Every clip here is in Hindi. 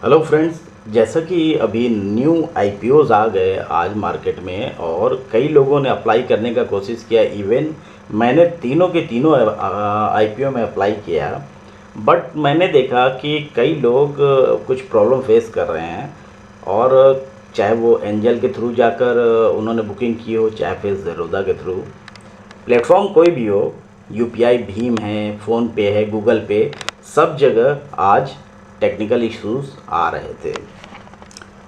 Hello friends. जैसा कि अभी न्यू आईपीओज आ गए आज मार्केट में और कई लोगों ने अप्लाई करने का कोशिश किया। इवन मैंने तीनों के तीनों आईपीओ में अप्लाई किया, बट मैंने देखा कि कई लोग कुछ प्रॉब्लम फेस कर रहे हैं। और चाहे वो एंजल के थ्रू जाकर उन्होंने बुकिंग की हो, चाहे फिर ज़ेरोदा के थ्रू, प्लेटफॉर्म कोई भी हो, यूपीआई भीम है, फ़ोनपे है, गूगल पे, सब जगह आज टेक्निकल इश्यूज आ रहे थे।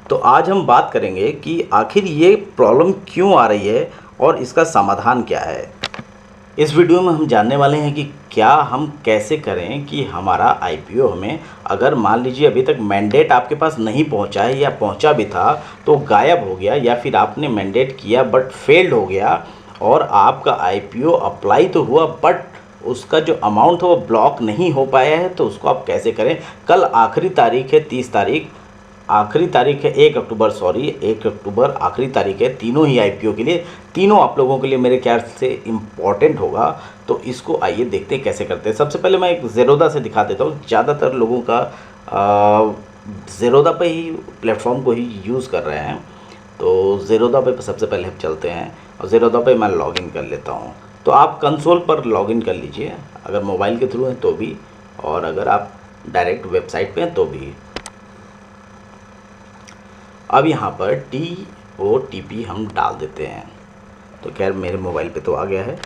तो आज हम बात करेंगे कि आखिर ये प्रॉब्लम क्यों आ रही है और इसका समाधान क्या है। इस वीडियो में हम जानने वाले हैं कि क्या हम कैसे करें कि हमारा आईपीओ हमें, अगर मान लीजिए अभी तक मैंडेट आपके पास नहीं पहुंचा है या पहुंचा भी था तो गायब हो गया, या फिर आपने मैंडेट किया बट फेल्ड हो गया और आपका आईपीओ अप्लाई तो हुआ बट उसका जो अमाउंट है वो ब्लॉक नहीं हो पाया है, तो उसको आप कैसे करें। कल आखिरी तारीख है 30 तारीख, आखिरी तारीख है 1 अक्टूबर, सॉरी 1 अक्टूबर आखिरी तारीख है तीनों ही आईपीओ के लिए। तीनों आप लोगों के लिए मेरे ख्याल से इम्पॉर्टेंट होगा। तो इसको आइए देखते हैं कैसे करते हैं। सबसे पहले मैं एक ज़ेरोदा से दिखा देता हूँ। ज़्यादातर लोगों का ज़ेरोदा पे ही प्लेटफॉर्म को ही यूज़ कर रहे हैं। तो ज़ेरोदा पे सबसे पहले हम चलते हैं और ज़ेरोदा पे मैं लॉगिन कर लेता हूँ। तो आप कंसोल पर लॉगिन कर लीजिए, अगर मोबाइल के थ्रू हैं तो भी, और अगर आप डायरेक्ट वेबसाइट पे हैं तो भी। अब यहाँ पर TOTP हम डाल देते हैं। तो खैर मेरे मोबाइल पे तो आ गया है।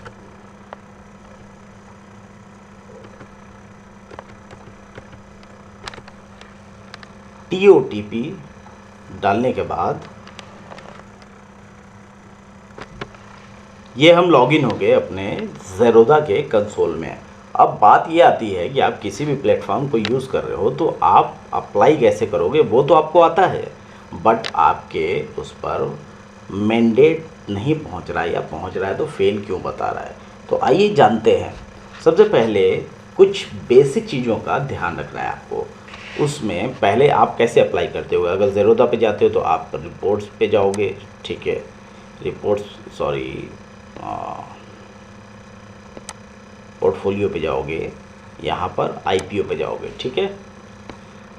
TOTP डालने के बाद ये हम लॉगिन हो गए अपने ज़ेरोदा के कंसोल में। अब बात ये आती है कि आप किसी भी प्लेटफॉर्म को यूज़ कर रहे हो तो आप अप्लाई कैसे करोगे, वो तो आपको आता है, बट आपके उस पर मैंडेट नहीं पहुंच रहा है, या पहुंच रहा है तो फेल क्यों बता रहा है। तो आइए जानते हैं। सबसे पहले कुछ बेसिक चीज़ों का ध्यान रखना है आपको। उसमें पहले आप कैसे अप्लाई करते हो। अगर ज़ेरोदा पे जाते हो तो आप रिपोर्ट्स पे जाओगे, ठीक है, रिपोर्ट्स सॉरी पोर्टफोलियो पे जाओगे, यहाँ पर आईपीओ पे जाओगे, ठीक है।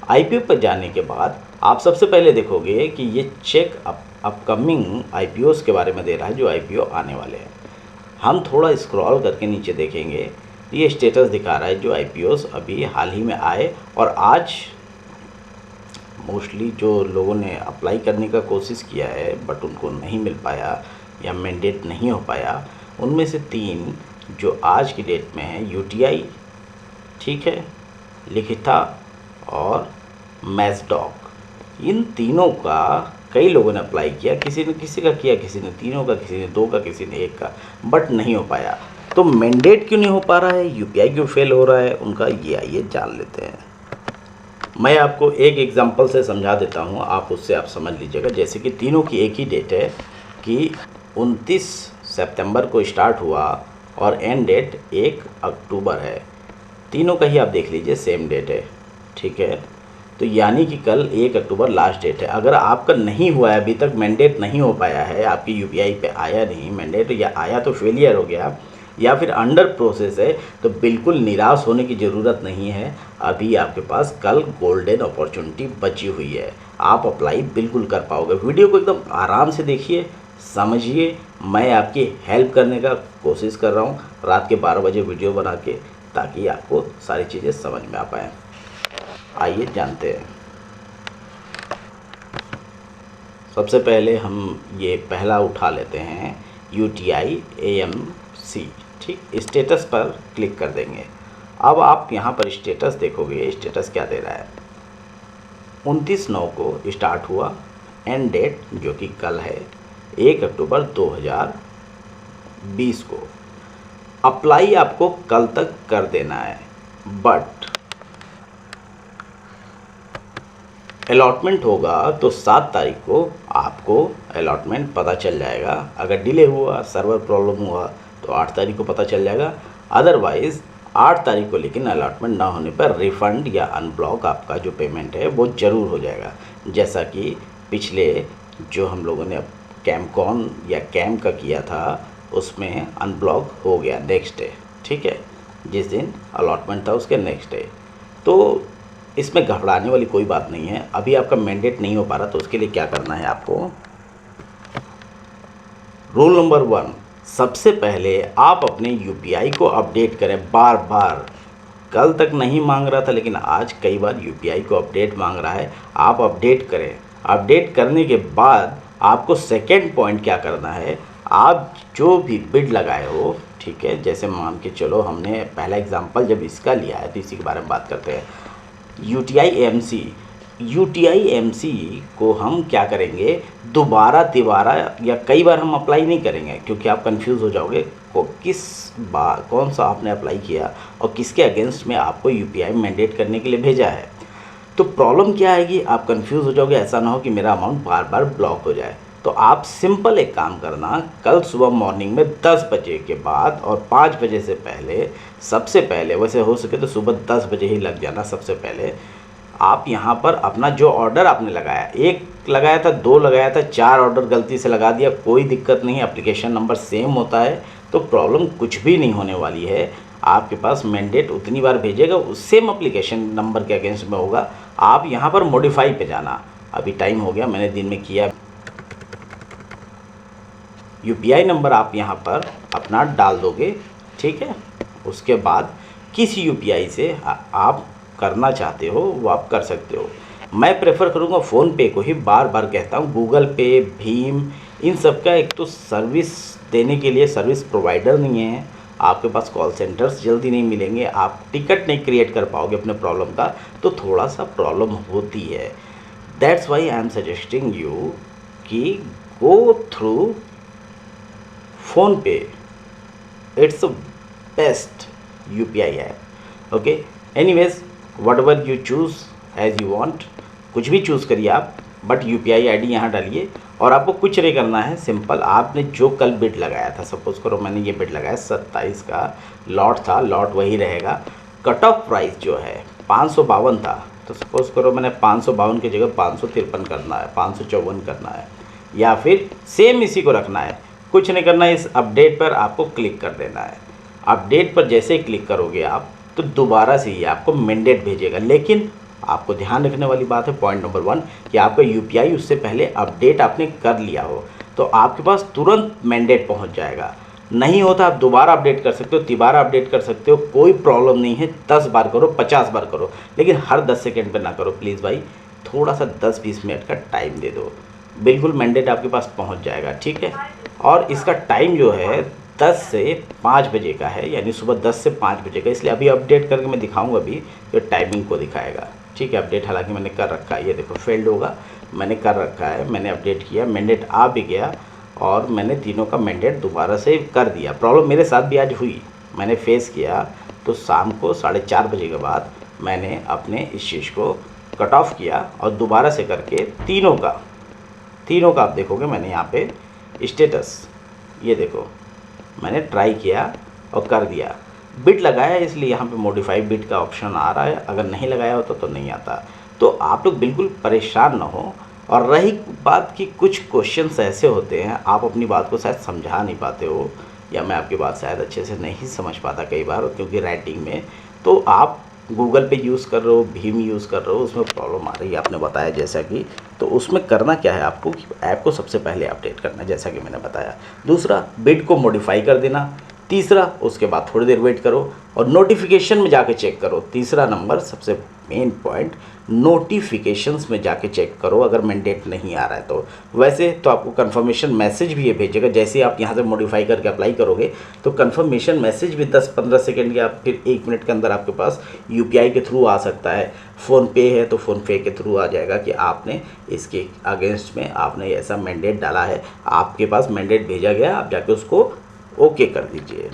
आईपीओ पर जाने के बाद आप सबसे पहले देखोगे कि ये चेक अपकमिंग आईपीओस के बारे में दे रहा है, जो आईपीओ आने वाले हैं। हम थोड़ा स्क्रॉल करके नीचे देखेंगे, ये स्टेटस दिखा रहा है जो आईपीओस अभी हाल ही में आए और आज मोस्टली जो लोगों ने अप्लाई करने का कोशिश किया है बट उनको नहीं मिल पाया या मैंडेट नहीं हो पाया, उनमें से 3 जो आज की डेट में है, यूटीआई, ठीक है, लिखिता और मैजडॉक। इन तीनों का कई लोगों ने अप्लाई किया, किसी ने किसी का किया, किसी ने तीनों का, किसी ने 2 का, किसी ने 1 का, बट नहीं हो पाया। तो मैंडेट क्यों नहीं हो पा रहा है, यूपीआई क्यों फेल हो रहा है उनका, ये आइए जान लेते हैं। मैं आपको एक एग्जांपल से समझा देता हूँ, आप उससे आप समझ लीजिएगा। जैसे कि तीनों की एक ही डेट है कि 29 सितंबर को स्टार्ट हुआ और एंड डेट 1 अक्टूबर है। तीनों का ही आप देख लीजिए सेम डेट है, ठीक है। तो यानी कि कल 1 अक्टूबर लास्ट डेट है। अगर आपका नहीं हुआ है, अभी तक मैंडेट नहीं हो पाया है, आपकी यूपीआई पे आया नहीं मैंडेट, या आया तो फेलियर हो गया या फिर अंडर प्रोसेस है, तो बिल्कुल निराश होने की ज़रूरत नहीं है। अभी आपके पास कल गोल्डन अपॉर्चुनिटी बची हुई है, आप अप्लाई बिल्कुल कर पाओगे। वीडियो को एकदम आराम से देखिए, समझिए। मैं आपकी हेल्प करने का कोशिश कर रहा हूँ रात के 12 बजे वीडियो बना के, ताकि आपको सारी चीज़ें समझ में आ पाएँ। आइए जानते हैं। सबसे पहले हम ये पहला उठा लेते हैं, यूटीआई AMC, ठीक। स्टेटस पर क्लिक कर देंगे। अब आप यहाँ पर स्टेटस देखोगे, स्टेटस क्या दे रहा है, 29/9 को स्टार्ट हुआ, एंड डेट जो कि कल है 1 अक्टूबर 2020 को। अप्लाई आपको कल तक कर देना है, बट अलॉटमेंट होगा तो 7 तारीख को आपको अलॉटमेंट पता चल जाएगा। अगर डिले हुआ, सर्वर प्रॉब्लम हुआ तो 8 तारीख को पता चल जाएगा। अदरवाइज़ 8 तारीख को लेकिन अलॉटमेंट ना होने पर रिफ़ंड या अनब्लॉक आपका जो पेमेंट है वो ज़रूर हो जाएगा। जैसा कि पिछले जो हम लोगों ने कैमकॉन या कैम का किया था, उसमें अनब्लॉक हो गया नेक्स्ट डे, ठीक है, जिस दिन अलॉटमेंट था उसके नेक्स्ट डे। तो इसमें घबराने वाली कोई बात नहीं है। अभी आपका मैंडेट नहीं हो पा रहा, तो उसके लिए क्या करना है आपको, रूल नंबर 1, सबसे पहले आप अपने यूपीआई को अपडेट करें बार बार। कल तक नहीं मांग रहा था, लेकिन आज कई बार यूपीआई को अपडेट मांग रहा है, आप अपडेट करें। अपडेट करने के बाद आपको सेकेंड पॉइंट क्या करना है, आप जो भी बिड लगाए हो, ठीक है, जैसे मान के चलो हमने पहला एग्जांपल जब इसका लिया है तो इसी के बारे में बात करते हैं। यूटीआई एमसी को हम क्या करेंगे, दोबारा तिबारा या कई बार हम अप्लाई नहीं करेंगे, क्योंकि आप कंफ्यूज हो जाओगे किस बार कौन सा आपने अप्लाई किया और किसके अगेंस्ट में आपको यूपीआई मैंडेट करने के लिए भेजा है। तो प्रॉब्लम क्या आएगी, आप कंफ्यूज हो जाओगे, ऐसा ना हो कि मेरा अमाउंट बार बार ब्लॉक हो जाए। तो आप सिंपल एक काम करना, कल सुबह मॉर्निंग में 10 बजे के बाद और 5 बजे से पहले, सबसे पहले वैसे हो सके तो सुबह 10 बजे ही लग जाना। सबसे पहले आप यहाँ पर अपना जो ऑर्डर आपने लगाया, 1 लगाया था, 2 लगाया था, 4 ऑर्डर गलती से लगा दिया, कोई दिक्कत नहीं, एप्लीकेशन नंबर सेम होता है, तो प्रॉब्लम कुछ भी नहीं होने वाली है। आपके पास मैंडेट उतनी बार भेजेगा, उस सेम एप्लीकेशन नंबर के अगेंस्ट में होगा। आप यहाँ पर मॉडिफाई पे जाना, अभी टाइम हो गया, मैंने दिन में किया। यूपीआई नंबर आप यहाँ पर अपना डाल दोगे, ठीक है। उसके बाद किस यूपीआई से आप करना चाहते हो वो आप कर सकते हो। मैं प्रेफर करूँगा फ़ोनपे को ही, बार बार कहता हूँ। गूगल पे, भीम, इन सब का एक तो सर्विस देने के लिए सर्विस प्रोवाइडर नहीं है, आपके पास कॉल सेंटर्स जल्दी नहीं मिलेंगे, आप टिकट नहीं क्रिएट कर पाओगे अपने प्रॉब्लम का, तो थोड़ा सा प्रॉब्लम होती है। That's why I am suggesting you कि go through PhonePe, it's best UPI app. Okay, anyways whatever you choose as you want, कुछ भी चूज़ करिए आप, बट यूपीआई आईडी यहाँ डालिए। और आपको कुछ नहीं करना है, सिंपल आपने जो कल बिड लगाया था, सपोज़ करो मैंने ये बिड लगाया 27 का लॉट था, लॉट वही रहेगा। कट ऑफ प्राइस जो है 552 था, तो सपोज़ करो मैंने 552 की जगह 553 करना है, 554 करना है, या फिर सेम इसी को रखना है। कुछ नहीं करना है, इस अपडेट पर आपको क्लिक कर देना है। अपडेट पर जैसे ही क्लिक करोगे आप, तो दोबारा से ही आपको मैंडेट भेजेगा। लेकिन आपको ध्यान रखने वाली बात है, पॉइंट नंबर 1, कि आपका यूपीआई उससे पहले अपडेट आपने कर लिया हो, तो आपके पास तुरंत मैंडेट पहुंच जाएगा। नहीं होता आप दोबारा अपडेट कर सकते हो, तिबारा अपडेट कर सकते हो, कोई प्रॉब्लम नहीं है। 10 बार करो, 50 बार करो, लेकिन हर 10 सेकेंड पर ना करो प्लीज़ भाई, थोड़ा सा 10-20 मिनट का टाइम दे दो, बिल्कुल मैंडेट आपके पास पहुँच जाएगा, ठीक है। और इसका टाइम जो है 10 से 5 बजे का है, यानी सुबह 10 से 5 बजे का, इसलिए अभी अपडेट करके मैं दिखाऊंगा अभी, जो टाइमिंग को दिखाएगा, ठीक है। अपडेट हालांकि मैंने कर रखा है, ये देखो फेल्ड होगा, मैंने कर रखा है, मैंने अपडेट किया, मैंडेट आ भी गया, और मैंने तीनों का मैंडेट दोबारा से कर दिया। प्रॉब्लम मेरे साथ भी आज हुई, मैंने फेस किया, तो शाम को 4:30 बजे के बाद मैंने अपने इस चीज़ को कट ऑफ किया, और दोबारा से करके तीनों का आप देखोगे मैंने यहाँ पे स्टेटस, ये देखो मैंने ट्राई किया और कर दिया। बिट लगाया इसलिए यहाँ पे मॉडिफाई बिट का ऑप्शन आ रहा है, अगर नहीं लगाया होता तो नहीं आता। तो आप लोग बिल्कुल परेशान ना हो। और रही बात कि कुछ क्वेश्चंस ऐसे होते हैं, आप अपनी बात को शायद समझा नहीं पाते हो, या मैं आपकी बात शायद अच्छे से नहीं समझ पाता कई बार, क्योंकि राइटिंग में, तो आप गूगल पे यूज़ कर रहे हो, भीम यूज़ कर रहे हो, उसमें प्रॉब्लम आ रही है, आपने बताया जैसा कि, तो उसमें करना क्या है आपको कि ऐप को सबसे पहले अपडेट करना, जैसा कि मैंने बताया। दूसरा, बिड को मॉडिफाई कर देना। तीसरा, उसके बाद थोड़ी देर वेट करो और नोटिफिकेशन में जाके चेक करो। तीसरा नंबर, सबसे मेन पॉइंट, नोटिफिकेशंस में जाके चेक करो अगर मैंडेट नहीं आ रहा है तो। वैसे तो आपको कंफर्मेशन मैसेज भी ये भेजेगा, जैसे आप यहाँ से मॉडिफाई करके अप्लाई करोगे तो कंफर्मेशन मैसेज भी 10-15 सेकेंड या फिर 1 मिनट के अंदर आपके पास यूपीआई के थ्रू आ सकता है। फ़ोनपे है तो फ़ोनपे के थ्रू आ जाएगा कि आपने इसके अगेंस्ट में आपने ऐसा मैंडेट डाला है, आपके पास मैंडेट भेजा गया, आप जाके उसको ओके कर दीजिए।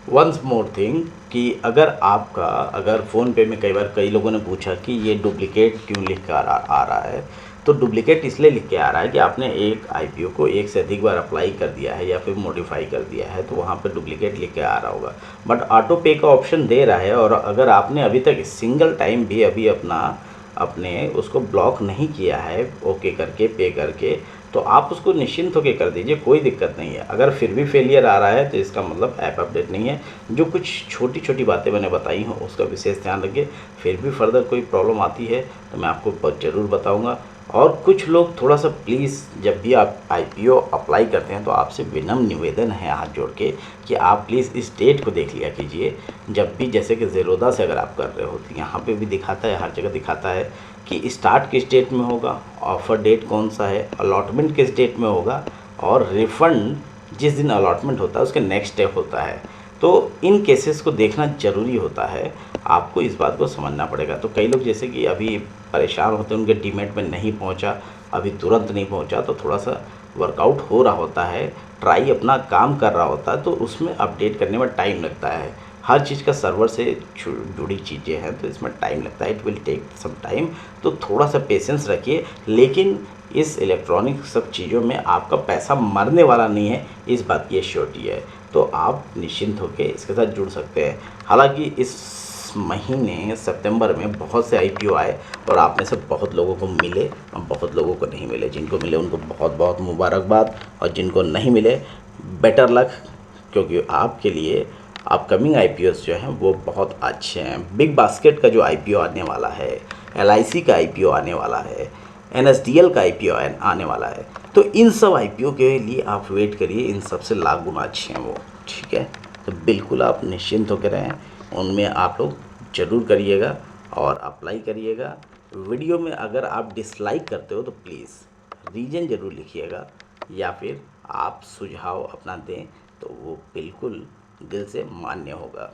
वंस मोर थिंग कि अगर फ़ोनपे में कई लोगों ने पूछा कि ये डुप्लिकेट क्यों लिख कर आ रहा है, तो डुप्लिकेट इसलिए लिख के आ रहा है कि आपने एक आईपीओ को एक से अधिक बार अप्लाई कर दिया है या फिर मॉडिफाई कर दिया है, तो वहाँ पे डुप्लिकेट लिख के आ रहा होगा। बट ऑटो पे का ऑप्शन दे रहा है, और अगर आपने अभी तक सिंगल टाइम भी अभी अपने उसको ब्लॉक नहीं किया है ओके करके, पे करके, तो आप उसको निश्चिंत होकर कर दीजिए, कोई दिक्कत नहीं है। अगर फिर भी फेलियर आ रहा है तो इसका मतलब ऐप अपडेट नहीं है। जो कुछ छोटी छोटी बातें मैंने बताई हैं उसका विशेष ध्यान रखिए। फिर भी फर्दर कोई प्रॉब्लम आती है तो मैं आपको ज़रूर बताऊँगा। और कुछ लोग थोड़ा सा प्लीज़, जब भी आप IPO अप्लाई करते हैं तो आपसे विनम्र निवेदन है हाथ जोड़ के कि आप प्लीज़ इस डेट को देख लिया कीजिए। जब भी जैसे कि ज़ेरोधा से अगर आप कर रहे हो तो यहाँ पे भी दिखाता है, हर जगह दिखाता है कि स्टार्ट किस डेट में होगा, ऑफ़र डेट कौन सा है, अलॉटमेंट किस डेट में होगा, और रिफ़ंड जिस दिन अलॉटमेंट होता है उसके नेक्स्ट डे होता है। तो इन केसेस को देखना ज़रूरी होता है, आपको इस बात को समझना पड़ेगा। तो कई लोग जैसे कि अभी परेशान होते हैं, उनके डीमैट में नहीं पहुंचा, अभी तुरंत नहीं पहुंचा, तो थोड़ा सा वर्कआउट हो रहा होता है, ट्राई अपना काम कर रहा होता है, तो उसमें अपडेट करने में टाइम लगता है। हर चीज़ का सर्वर से जुड़ी चीज़ें हैं तो इसमें टाइम लगता है, it will take some time. तो थोड़ा सा पेशेंस रखिए। लेकिन इस इलेक्ट्रॉनिक सब चीज़ों में आपका पैसा मरने वाला नहीं है, इस बात की एश्योरिटी है। तो आप निश्चिंत होकर इसके साथ जुड़ सकते हैं। हालांकि इस महीने सितंबर में बहुत से IPO आए और आप में से बहुत लोगों को मिले और बहुत लोगों को नहीं मिले। जिनको मिले उनको बहुत बहुत मुबारकबाद, और जिनको नहीं मिले बेटर लक, क्योंकि आपके लिए अपकमिंग IPOs जो हैं वो बहुत अच्छे हैं। बिग बास्केट का जो IPO आने वाला है, LIC का IPO आने वाला है, NSDL का IPO आने वाला है, तो इन सब IPO के लिए आप वेट करिए, इन सब से लाख गुना अच्छे हैं वो। ठीक है, तो बिल्कुल आप निश्चिंत होकर रहें, उनमें आप लोग ज़रूर करिएगा और अप्लाई करिएगा। वीडियो में अगर आप डिसलाइक करते हो तो प्लीज़ रीज़न ज़रूर लिखिएगा, या फिर आप सुझाव अपना दें तो वो बिल्कुल दिल से मान्य होगा।